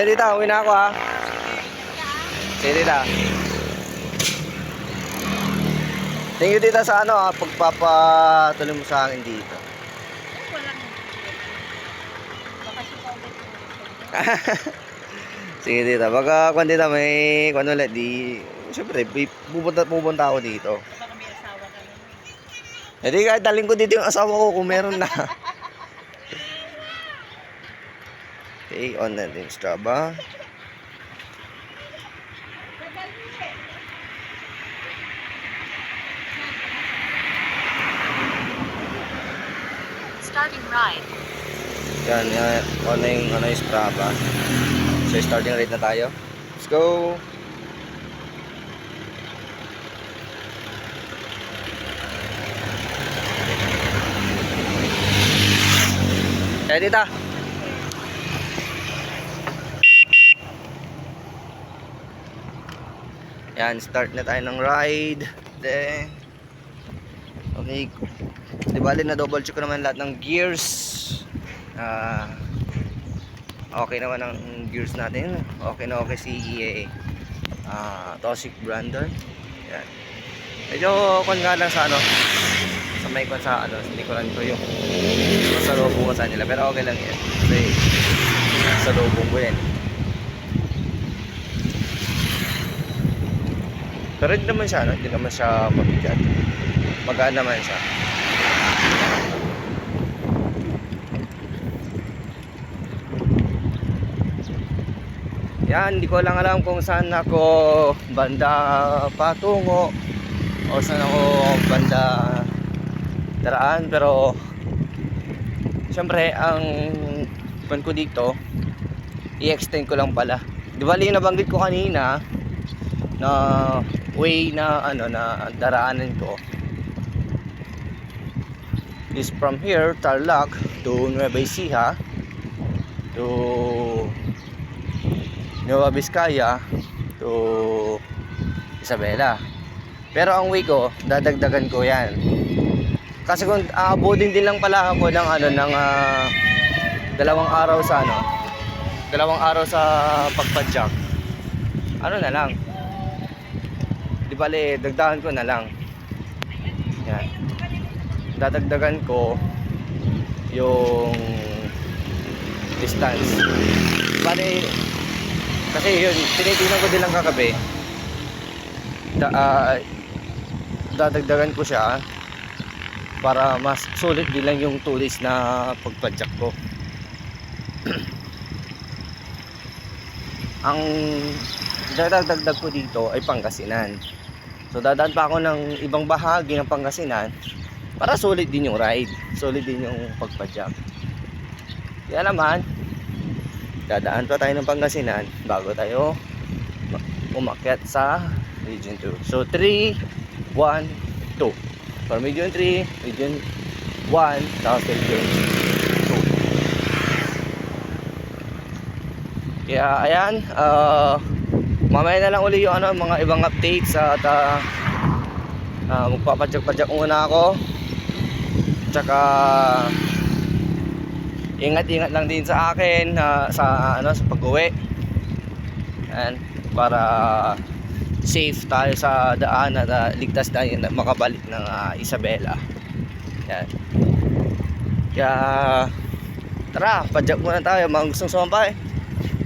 Sige, tita. Uwi na ako, ha. Sige, tita. Thank you, tita, sa ano, ha, pagpapatuloy mo sa akin dito. Walang baka siya ulit. Sige, tita. Baka kung tita may kung ulit, di... Siyempre, pupunta ako dito. Baka may asawa ka naman. Hindi, kahit daling ko dito yung asawa ko kung meron na. Okay, on na din Strava. Starting ride. Yan, on na yung Strava. So, starting rate na tayo. Let's go! Kaya tita. Yan, start na tayo ng ride. Then, okay. Di bali na double check ko naman lahat ng gears. Okay naman ang gears natin. Okay na okay si Toxic Brandon. Yan. Medyo kon nga lang sa ano. Sa may kon sa ano, hindi ko lang ko yung sa loob ko sa nila. Pero okay lang yan. Kasi sa loob ko yan. Pero hindi naman siya, no? Hindi naman siya mabigat. Magaan naman siya. Yan, hindi ko lang alam kung saan ako banda patungo o saan ako banda daraan. Pero syempre, ang pan ko dito, i-extend ko lang pala. Di ba nabanggit ko kanina na way na ano na daraanan ko is from here Tarlac to Nueva Ecija to Nueva Vizcaya to Isabela. Pero ang way ko dadagdagan ko yan kasi kung aabutin din lang pala ako ng ano ng dalawang araw sa pagpadyak, ano na lang, di bale dagdagan ko na lang. Yan, dadagdagan ko yung distance. Bale kasi yun tinitingnan ko din lang kagabi, dadagdagan ko siya para mas sulit din lang yung tulis na pagpadyak ko. Ang dadagdag ko dito ay Pangasinan. So dadaan pa ako ng ibang bahagi ng Pangasinan para sulit din yung ride, sulit din yung pagpadyak. Kaya naman dadaan pa tayo ng Pangasinan bago tayo umakyat sa Region 2. So 3, 1, 2. For Region 3, Region 1, tapos Region 2. Kaya ayan, mamaya na lang uli yung ano, mga ibang updates at magpapadyak-padyak muna ako. Tsaka ingat-ingat lang din sa akin sa pag-uwi. Ayan, para safe tayo sa daan at ligtas tayo na makabalik ng Isabela. Ayan. Kaya tara, padyak muna tayo mga gustong sumabay.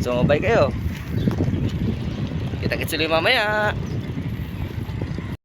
Sumabay kayo. Kita-kits ulit mamaya.